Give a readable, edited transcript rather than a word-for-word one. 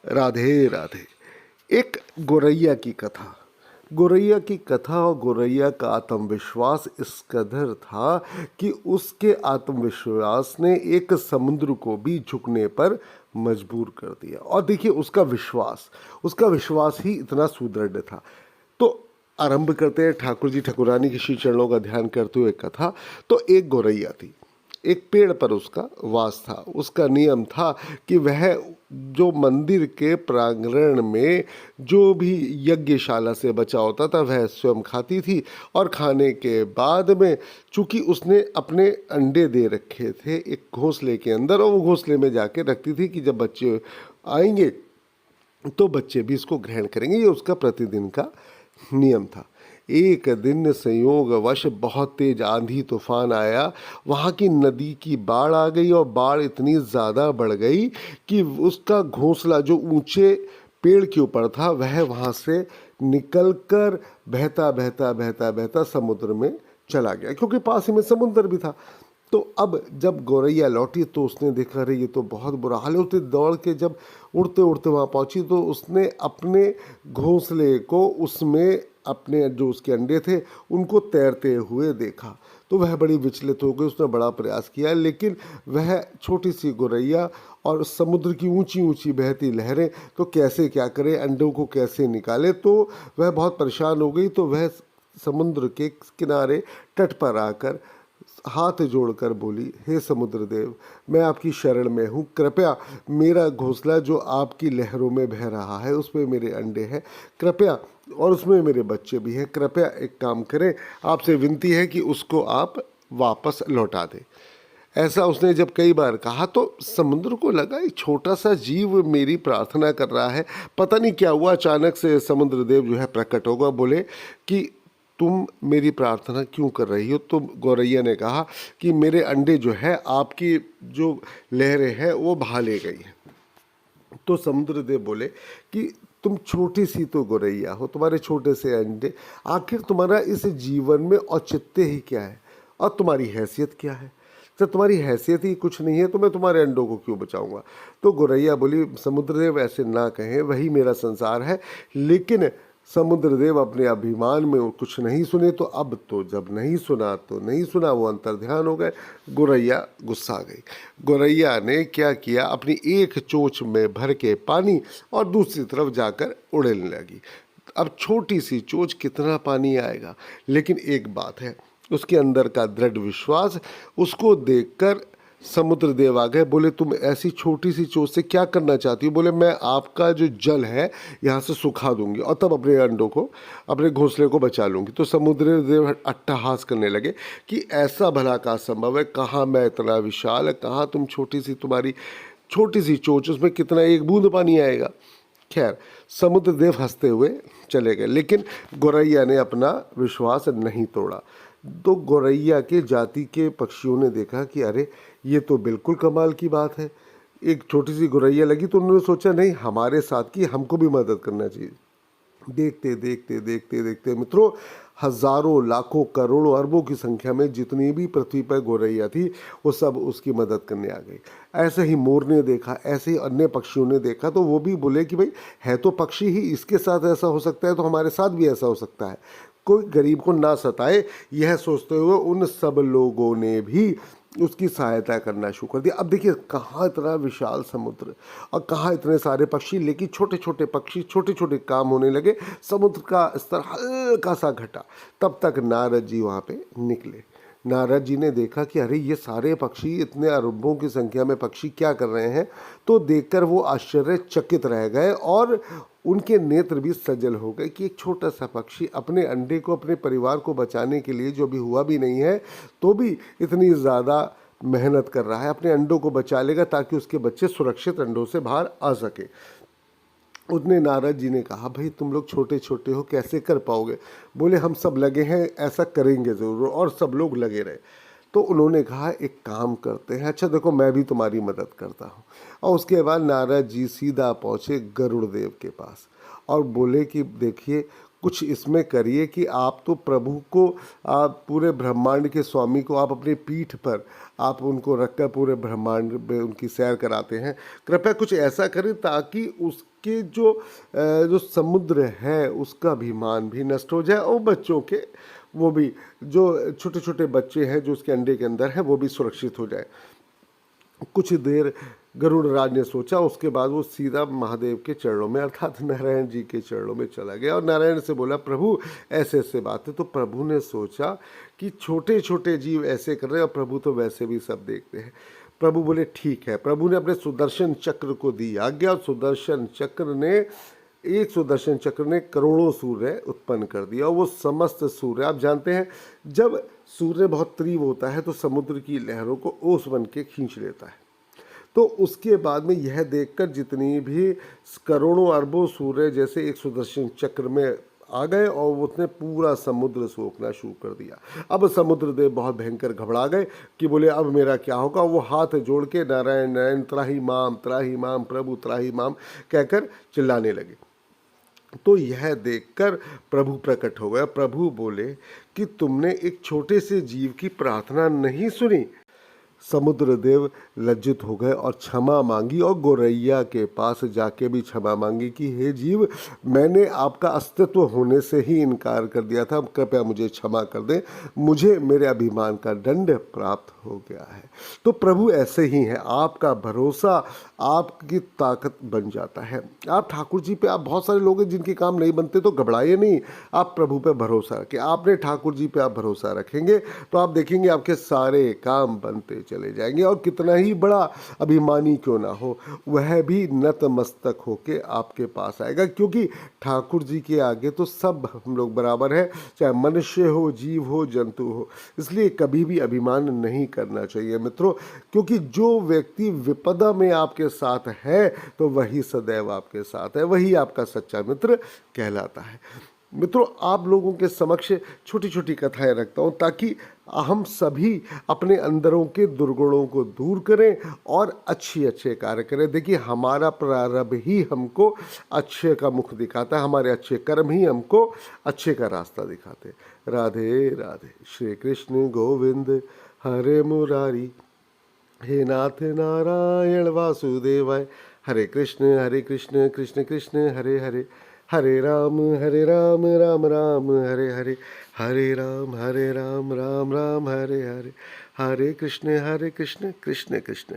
राधे राधे। एक गोरैया की कथा। गोरैया की कथा और गोरैया का आत्मविश्वास इस कदर था कि उसके आत्मविश्वास ने एक समुद्र को भी झुकने पर मजबूर कर दिया। और देखिए उसका विश्वास ही इतना सुदृढ़ था। तो आरंभ करते हैं ठाकुर जी ठाकुरानी के श्री चरणों का ध्यान करते हुए कथा। तो एक गोरैया थी, एक पेड़ पर उसका वास था। उसका नियम था कि वह जो मंदिर के प्रांगण में जो भी यज्ञशाला से बचा होता था वह स्वयं खाती थी। और खाने के बाद में चूंकि उसने अपने अंडे दे रखे थे एक घोंसले के अंदर, और वो घोंसले में जाके रखती थी कि जब बच्चे आएंगे तो बच्चे भी इसको ग्रहण करेंगे। ये उसका प्रतिदिन का नियम था। एक दिन संयोगवश बहुत तेज आंधी तूफान आया। वहाँ की नदी की बाढ़ आ गई और बाढ़ इतनी ज़्यादा बढ़ गई कि उसका घोंसला जो ऊंचे पेड़ के ऊपर था वह वहाँ से निकलकर बहता बहता बहता बहता समुद्र में चला गया, क्योंकि पास ही में समुद्र भी था। तो अब जब गौरैया लौटी तो उसने देखा अरे ये तो बहुत बुरा हाल है। उसने दौड़ के जब उड़ते उड़ते वहाँ पहुँची तो उसने अपने घोंसले को उसमें अपने जो उसके अंडे थे उनको तैरते हुए देखा। तो वह बड़ी विचलित हो गई। उसने बड़ा प्रयास किया लेकिन वह छोटी सी गौरैया और समुद्र की ऊंची ऊंची बहती लहरें, तो कैसे क्या करे, अंडों को कैसे निकाले। तो वह बहुत परेशान हो गई। तो वह समुद्र के किनारे तट पर आकर हाथ जोड़कर बोली, हे समुद्र देव, मैं आपकी शरण में हूँ। कृपया मेरा घोंसला जो आपकी लहरों में बह रहा है उसमें मेरे अंडे हैं, कृपया, और उसमें मेरे बच्चे भी हैं, कृपया एक काम करें, आपसे विनती है कि उसको आप वापस लौटा दें। ऐसा उसने जब कई बार कहा तो समुद्र को लगा एक छोटा सा जीव मेरी प्रार्थना कर रहा है। पता नहीं क्या हुआ, अचानक से समुद्र देव जो है प्रकट होगा। बोले कि तुम मेरी प्रार्थना क्यों कर रही हो। तो गौरैया ने कहा कि मेरे अंडे जो है आपकी जो लहरें हैं वो बहा ले गई हैं। तो समुद्र देव बोले कि तुम छोटी सी तो गौरैया हो, तुम्हारे छोटे से अंडे, आखिर तुम्हारा इस जीवन में औचित्य ही क्या है और तुम्हारी हैसियत क्या है। जब तुम्हारी हैसियत ही कुछ नहीं है तो मैं तुम्हारे अंडों को क्यों बचाऊंगा। तो गौरैया बोली, समुद्रदेव ऐसे ना कहें, वही मेरा संसार है। लेकिन समुद्रदेव अपने अभिमान में कुछ नहीं सुने। तो अब तो जब नहीं सुना तो नहीं सुना, वो अंतर्ध्यान हो गए। गौरैया गुस्सा गई। गौरैया ने क्या किया, अपनी एक चोंच में भर के पानी और दूसरी तरफ जाकर उड़ने लगी। अब छोटी सी चोंच कितना पानी आएगा, लेकिन एक बात है, उसके अंदर का दृढ़ विश्वास। उसको देखकर समुद्र देव आ गए। बोले, तुम ऐसी छोटी सी चोट से क्या करना चाहती हो। बोले, मैं आपका जो जल है यहाँ से सुखा दूंगी और तब अपने अंडों को, अपने घोंसले को बचा लूंगी। तो समुद्र देव अट्टहास करने लगे कि ऐसा भला का संभव है, कहाँ मैं इतना विशाल, कहाँ तुम छोटी सी, तुम्हारी छोटी सी चोंच, उसमें कितना एक बूंद पानी आएगा। खैर, समुद्र देव हंसते हुए चले गए, लेकिन गौरैया ने अपना विश्वास नहीं तोड़ा। तो गौरैया के जाति के पक्षियों ने देखा कि अरे ये तो बिल्कुल कमाल की बात है। एक छोटी सी गौरैया लगी तो उन्होंने सोचा नहीं, हमारे साथ की, हमको भी मदद करना चाहिए। देखते देखते देखते देखते मित्रों, हजारों लाखों करोड़ों अरबों की संख्या में जितनी भी पृथ्वी पर गौरैया थी वो सब उसकी मदद करने आ गई। ऐसे ही मोर ने देखा, ऐसे ही अन्य पक्षियों ने देखा, तो वो भी बोले कि भाई है तो पक्षी ही, इसके साथ ऐसा हो सकता है तो हमारे साथ भी ऐसा हो सकता है, कोई गरीब को ना सताए। यह सोचते हुए उन सब लोगों ने भी उसकी सहायता करना शुरू कर दिया। अब देखिए कहाँ इतना विशाल समुद्र और कहाँ इतने सारे पक्षी, लेकिन छोटे छोटे पक्षी, छोटे छोटे काम होने लगे। समुद्र का स्तर हल्का सा घटा। तब तक नारद जी वहाँ पे निकले। नारद जी ने देखा कि अरे ये सारे पक्षी, इतने अरबों की संख्या में पक्षी क्या कर रहे हैं। तो देखकर वो आश्चर्यचकित रह गए और उनके नेत्र भी सजल हो गए कि एक छोटा सा पक्षी अपने अंडे को, अपने परिवार को बचाने के लिए, जो भी हुआ भी नहीं है तो भी इतनी ज़्यादा मेहनत कर रहा है, अपने अंडों को बचा लेगा ताकि उसके बच्चे सुरक्षित अंडों से बाहर आ सके। उसने नारद जी ने कहा, भाई तुम लोग छोटे छोटे हो, कैसे कर पाओगे। बोले, हम सब लगे हैं, ऐसा करेंगे ज़रूर। और सब लोग लगे रहे। तो उन्होंने कहा एक काम करते हैं, अच्छा देखो मैं भी तुम्हारी मदद करता हूँ। और उसके बाद नारद जी सीधा पहुँचे गरुड़ देव के पास और बोले कि देखिए कुछ इसमें करिए कि आप तो प्रभु को, आप पूरे ब्रह्मांड के स्वामी को आप अपनी पीठ पर आप उनको रखकर पूरे ब्रह्मांड में उनकी सैर कराते हैं। कृपया कुछ ऐसा करें ताकि उसके जो समुद्र है उसका अभिमान भी नष्ट हो जाए, और बच्चों के वो भी जो छोटे छोटे बच्चे हैं जो उसके अंडे के अंदर है वो भी सुरक्षित हो जाए। कुछ देर गरुड़ राज ने सोचा, उसके बाद वो सीधा महादेव के चरणों में अर्थात नारायण जी के चरणों में चला गया और नारायण से बोला, प्रभु ऐसे ऐसे बात है। तो प्रभु ने सोचा कि छोटे छोटे जीव ऐसे कर रहे हैं और प्रभु तो वैसे भी सब देखते हैं। प्रभु बोले ठीक है। प्रभु ने अपने सुदर्शन चक्र को दी आज्ञा और सुदर्शन चक्र ने करोड़ों सूर्य उत्पन्न कर दिया, और वो समस्त सूर्य, आप जानते हैं जब सूर्य बहुत तीव्र होता है तो समुद्र की लहरों को ओस बन के खींच लेता है। तो उसके बाद में यह देखकर जितनी भी करोड़ों अरबों सूर्य जैसे एक सुदर्शन चक्र में आ गए और उसने पूरा समुद्र सोखना शुरू कर दिया। अब समुद्र देव बहुत भयंकर घबरा गए कि बोले अब मेरा क्या होगा। वो हाथ जोड़ के नारायण नारायण त्राही माम प्रभु त्राही माम कहकर चिल्लाने लगे। तो यह देखकर प्रभु प्रकट हो गया। प्रभु बोले कि तुमने एक छोटे से जीव की प्रार्थना नहीं सुनी। समुद्र देव लज्जित हो गए और क्षमा मांगी, और गोरैया के पास जाके भी क्षमा मांगी कि हे जीव, मैंने आपका अस्तित्व होने से ही इनकार कर दिया था, कृपया मुझे क्षमा कर दें, मुझे मेरे अभिमान का दंड प्राप्त हो गया है। तो प्रभु ऐसे ही हैं, आपका भरोसा आपकी ताकत बन जाता है। आप ठाकुर जी पे, आप बहुत सारे लोग हैं जिनके काम नहीं बनते तो घबराइए नहीं, आप प्रभु पे भरोसा रखें। आपने ठाकुर जी पे आप भरोसा रखेंगे तो आप देखेंगे आपके सारे काम बनते चले जाएंगे, और कितना ही बड़ा अभिमानी क्यों ना हो वह भी नतमस्तक होके आपके पास आएगा, क्योंकि ठाकुर जी के आगे तो सब हम लोग बराबर है, चाहे मनुष्य हो, जीव हो, जंतु हो। इसलिए कभी भी अभिमान नहीं करना चाहिए मित्रों, क्योंकि जो व्यक्ति विपदा में आपके साथ है तो वही सदैव आपके साथ है, वही आपका सच्चा मित्र कहलाता है। मित्रों, आप लोगों के समक्ष छोटी छोटी कथाएं रखता हूँ ताकि हम सभी अपने अंदरों के दुर्गुणों को दूर करें और अच्छे कार्य करें। देखिए, हमारा प्रारब्ध ही हमको अच्छे का मुख दिखाता है, हमारे अच्छे कर्म ही हमको अच्छे का रास्ता दिखाते। राधे राधे। श्री कृष्ण गोविंद हरे मुरारी, हे नाथ नारायण वासुदेवाय। हरे कृष्ण कृष्ण कृष्ण हरे हरे, हरे राम राम राम हरे हरे, हरे राम राम राम हरे हरे, हरे कृष्ण कृष्ण कृष्ण